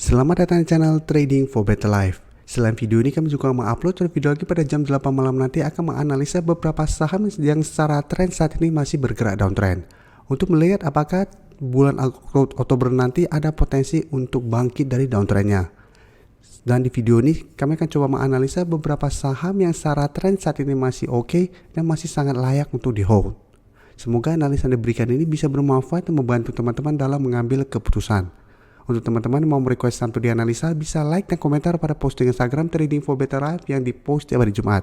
Selamat datang di channel Trading for Better Life. Selain video ini, kami juga mengupload video lagi pada jam 8 malam nanti akan menganalisa beberapa saham yang secara tren saat ini masih bergerak downtrend. Untuk melihat apakah bulan Oktober nanti ada potensi untuk bangkit dari downtrendnya. Dan di video ini kami akan coba menganalisa beberapa saham yang secara tren saat ini masih oke dan masih sangat layak untuk di hold. Semoga analisa yang diberikan ini bisa bermanfaat dan membantu teman-teman dalam mengambil keputusan. Untuk teman-teman yang mau request untuk dianalisa, bisa like dan komentar pada posting Instagram Trading for Better Life yang dipost tiap hari Jumat.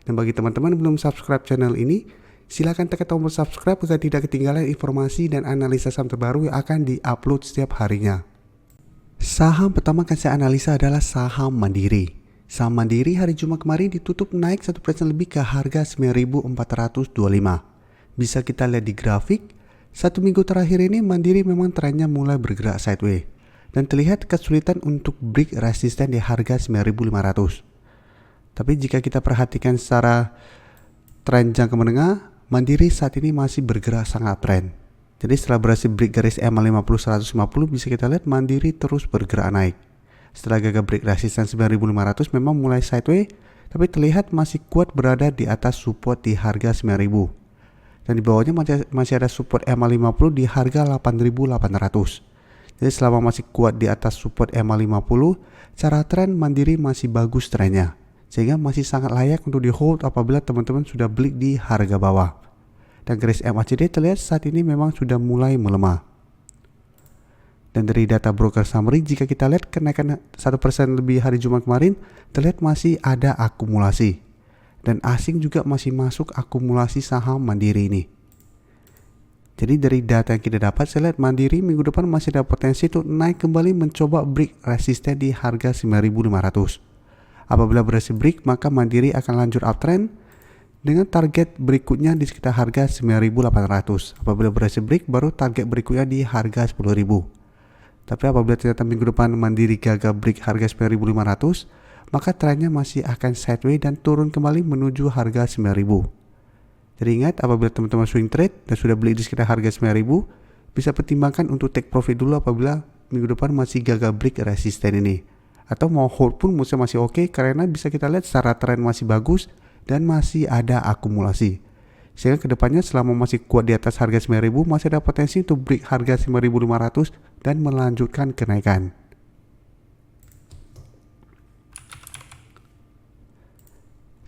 Dan bagi teman-teman yang belum subscribe channel ini, silakan tekan tombol subscribe agar tidak ketinggalan informasi dan analisa saham terbaru yang akan diupload setiap harinya. Saham pertama akan saya analisa adalah saham Mandiri. Saham Mandiri hari Jumat kemarin ditutup naik 1% lebih ke harga 9.425. Bisa kita lihat di grafik, satu minggu terakhir ini Mandiri memang trennya mulai bergerak sideways dan terlihat kesulitan untuk break resisten di harga 9.500. Tapi jika kita perhatikan secara tren jangka menengah, Mandiri saat ini masih bergerak sangat tren. Jadi setelah berhasil break garis EMA 50-150, bisa kita lihat Mandiri terus bergerak naik. Setelah gagal break resisten 9.500 memang mulai sideways, tapi terlihat masih kuat berada di atas support di harga 9.000. Dan di bawahnya masih ada support EMA 50 di harga 8.800. Jadi selama masih kuat di atas support EMA 50, cara tren Mandiri masih bagus trennya, sehingga masih sangat layak untuk di hold apabila teman-teman sudah beli di harga bawah. Dan garis MACD terlihat saat ini memang sudah mulai melemah. Dan dari data broker summary, jika kita lihat kenaikan 1% lebih hari Jumat kemarin, terlihat masih ada akumulasi. Dan asing juga masih masuk akumulasi saham Mandiri ini. Jadi dari data yang kita dapat, saya lihat Mandiri minggu depan masih ada potensi untuk naik kembali mencoba break resisten di harga 9.500. Apabila berhasil break, maka Mandiri akan lanjut uptrend dengan target berikutnya di sekitar harga 9.800. Apabila berhasil break, baru target berikutnya di harga 10.000. Tapi apabila ternyata minggu depan Mandiri gagal break harga 9.500, maka trennya masih akan sideways dan turun kembali menuju harga 9.000. Jadi ingat, apabila teman-teman swing trade dan sudah beli di sekitar harga 9.000, bisa pertimbangkan untuk take profit dulu apabila minggu depan masih gagal break resisten ini. Atau mau hold pun masih oke, karena bisa kita lihat secara tren masih bagus dan masih ada akumulasi. Sehingga kedepannya selama masih kuat di atas harga 9.000, masih ada potensi untuk break harga 9.500 dan melanjutkan kenaikan.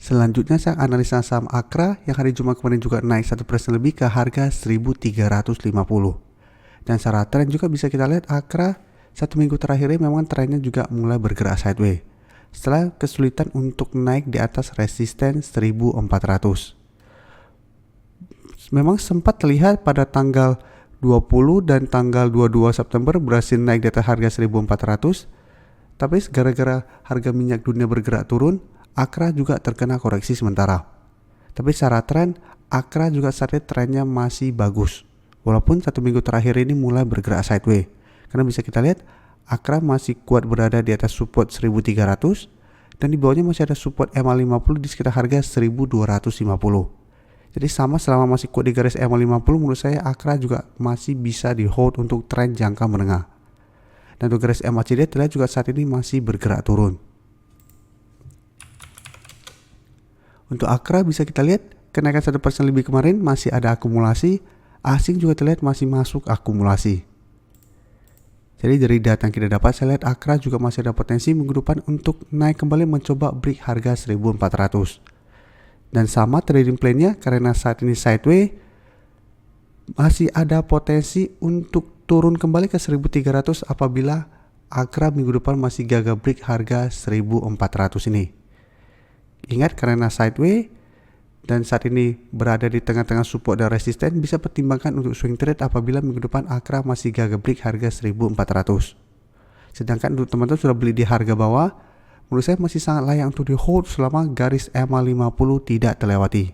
Selanjutnya saya analisa saham Akra yang hari Jumat kemarin juga naik 1% lebih ke harga 1.350. Dan secara tren juga bisa kita lihat Akra satu minggu terakhir ini memang trennya juga mulai bergerak sideways setelah kesulitan untuk naik di atas resisten 1.400. Memang sempat terlihat pada tanggal 20 dan tanggal 22 September berhasil naik di atas harga 1.400. Tapi gara-gara harga minyak dunia bergerak turun, Akra juga terkena koreksi sementara. Tapi secara tren, Akra juga saat ini trennya masih bagus. Walaupun satu minggu terakhir ini mulai bergerak sideways. Karena bisa kita lihat, Akra masih kuat berada di atas support 1.300 dan di bawahnya masih ada support EMA 50 di sekitar harga 1.250. Jadi sama selama masih kuat di garis EMA 50, menurut saya Akra juga masih bisa di hold untuk tren jangka menengah. Dan untuk garis MACD terlihat juga saat ini masih bergerak turun. Untuk Akra bisa kita lihat kenaikan 1% lebih kemarin masih ada akumulasi, asing juga terlihat masih masuk akumulasi. Jadi dari data yang kita dapat, saya lihat Akra juga masih ada potensi minggu depan untuk naik kembali mencoba break harga 1.400. Dan sama trading plan-nya karena saat ini sideways, masih ada potensi untuk turun kembali ke 1.300 apabila Akra minggu depan masih gagal break harga 1.400 ini. Ingat, karena sideways dan saat ini berada di tengah-tengah support dan resisten, bisa pertimbangkan untuk swing trade apabila minggu depan Akra masih gagal break harga 1.400. Sedangkan untuk teman-teman sudah beli di harga bawah, menurut saya masih sangat layak untuk di hold selama garis EMA 50 tidak terlewati.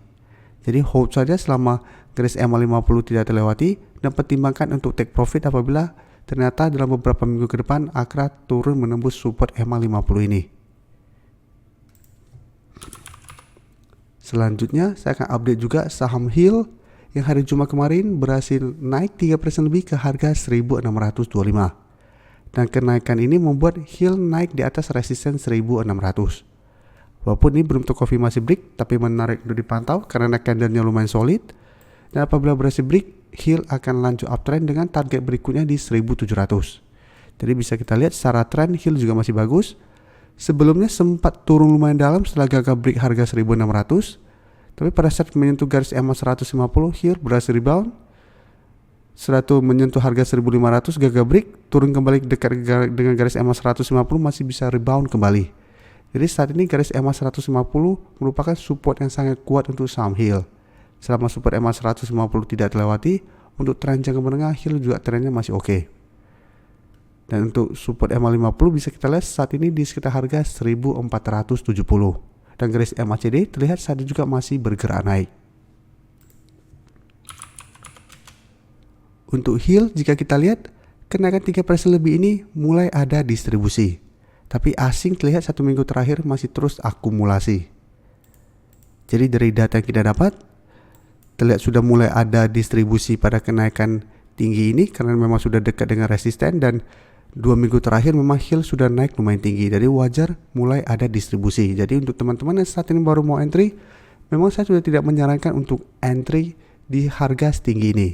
Jadi hold saja selama garis EMA 50 tidak terlewati dan pertimbangkan untuk take profit apabila ternyata dalam beberapa minggu ke depan Akra turun menembus support EMA 50 ini. Selanjutnya saya akan update juga saham Hill yang hari Jumat kemarin berhasil naik 3% lebih ke harga 1.625. Dan kenaikan ini membuat Hill naik di atas resisten 1600. Walaupun ini belum terkonfirmasi break, tapi menarik untuk dipantau karena candlenya lumayan solid. Dan apabila berhasil break, Hill akan lanjut uptrend dengan target berikutnya di 1700. Jadi bisa kita lihat secara tren Hill juga masih bagus. Sebelumnya sempat turun lumayan dalam setelah gagal break harga 1600. Tapi pada saat menyentuh garis EMA 150, Hill berhasil rebound. Setelah itu menyentuh harga 1500 gagal break, turun kembali dekat dengan garis EMA 150 masih bisa rebound kembali. Jadi saat ini garis EMA 150 merupakan support yang sangat kuat untuk saham Hill. Selama support EMA 150 tidak terlewati, untuk tren jangka menengah Hill juga trennya masih oke. Dan untuk support EMA 50 bisa kita lihat saat ini di sekitar harga 1470. Dan garis MACD terlihat saat ini juga masih bergerak naik. Untuk Hill jika kita lihat kenaikan 3% lebih ini mulai ada distribusi. Tapi asing terlihat 1 minggu terakhir masih terus akumulasi. Jadi dari data yang kita dapat terlihat sudah mulai ada distribusi pada kenaikan tinggi ini karena memang sudah dekat dengan resisten, dan 2 minggu terakhir memang Hill sudah naik lumayan tinggi. Jadi wajar mulai ada distribusi. Jadi untuk teman-teman yang saat ini baru mau entry, memang saya sudah tidak menyarankan untuk entry di harga setinggi ini.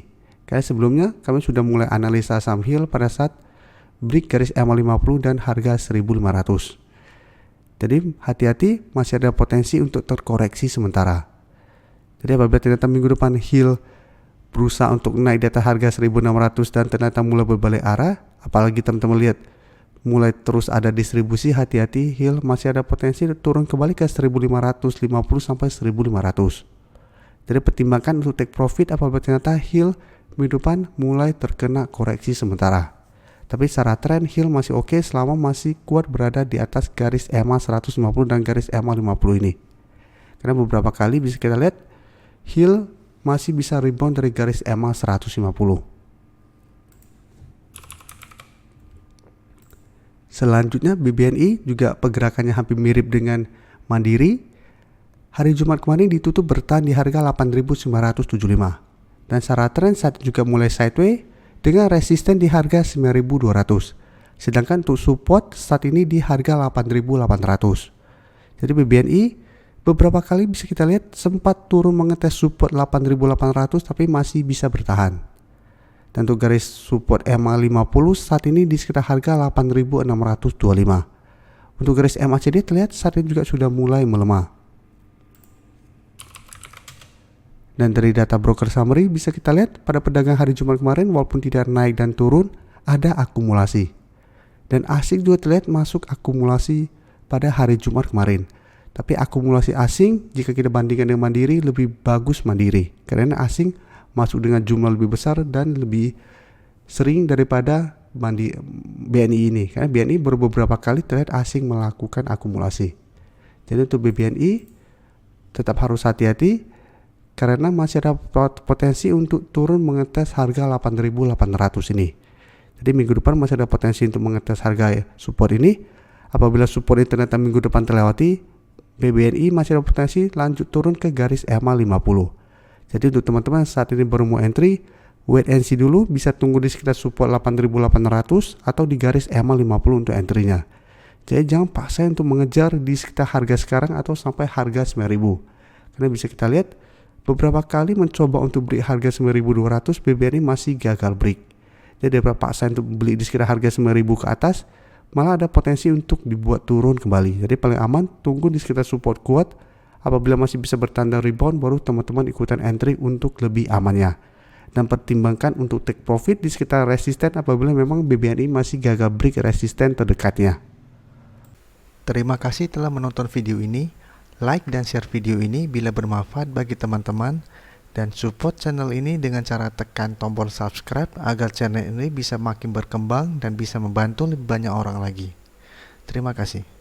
Karena sebelumnya kami sudah mulai analisa saham Hill pada saat break garis EMA 50 dan harga 1500. Jadi hati-hati, masih ada potensi untuk terkoreksi sementara. Jadi apabila ternyata minggu depan Hill berusaha untuk naik di atas harga 1600 dan ternyata mulai berbalik arah, apalagi teman-teman lihat mulai terus ada distribusi, hati-hati, Hill masih ada potensi turun kembali ke 1550 sampai 1500. Jadi pertimbangkan untuk take profit apabila ternyata Hill minggu depan mulai terkena koreksi sementara. Tapi secara tren Hill masih oke selama masih kuat berada di atas garis EMA 150 dan garis EMA 50 ini. Karena beberapa kali bisa kita lihat Hill masih bisa rebound dari garis EMA 150. Selanjutnya BBNI juga pergerakannya hampir mirip dengan Mandiri. Hari Jumat kemarin ditutup bertahan di harga 8.975. Dan secara tren saat juga mulai sideways dengan resisten di harga 9.200. Sedangkan untuk support saat ini di harga 8.800. Jadi BBNI beberapa kali bisa kita lihat sempat turun mengetes support 8.800 tapi masih bisa bertahan. Dan untuk garis support EMA 50 saat ini di sekitar harga 8.625. Untuk garis MACD terlihat saat ini juga sudah mulai melemah. Dan dari data broker summary bisa kita lihat pada perdagangan hari Jumat kemarin walaupun tidak naik dan turun, ada akumulasi. Dan asing juga terlihat masuk akumulasi pada hari Jumat kemarin. Tapi akumulasi asing jika kita bandingkan dengan Mandiri lebih bagus Mandiri. Karena asing masuk dengan jumlah lebih besar dan lebih sering daripada BNI ini. Karena BNI beberapa kali terlihat asing melakukan akumulasi. Jadi untuk BBNI tetap harus hati-hati karena masih ada potensi untuk turun mengetes harga 8.800 ini. Jadi minggu depan masih ada potensi untuk mengetes harga support ini. Apabila support ini ternyata minggu depan terlewati, BBNI masih ada potensi lanjut turun ke garis EMA 50. Jadi untuk teman-teman saat ini baru mau entry, wait and see dulu, bisa tunggu di sekitar support 8.800 atau di garis EMA 50 untuk entry-nya. Jadi jangan paksa untuk mengejar di sekitar harga sekarang atau sampai harga 9.000. Karena bisa kita lihat beberapa kali mencoba untuk beli harga 9.200, BBNI masih gagal break. Jadi daripada paksa untuk beli di sekitar harga 9.000 ke atas, malah ada potensi untuk dibuat turun kembali. Jadi paling aman tunggu di sekitar support kuat. Apabila masih bisa bertanda rebound, baru teman-teman ikutan entry untuk lebih amannya. Dan pertimbangkan untuk take profit di sekitar resisten apabila memang BBNI masih gagal break resisten terdekatnya. Terima kasih telah menonton video ini. Like dan share video ini bila bermanfaat bagi teman-teman, dan support channel ini dengan cara tekan tombol subscribe agar channel ini bisa makin berkembang dan bisa membantu lebih banyak orang lagi. Terima kasih.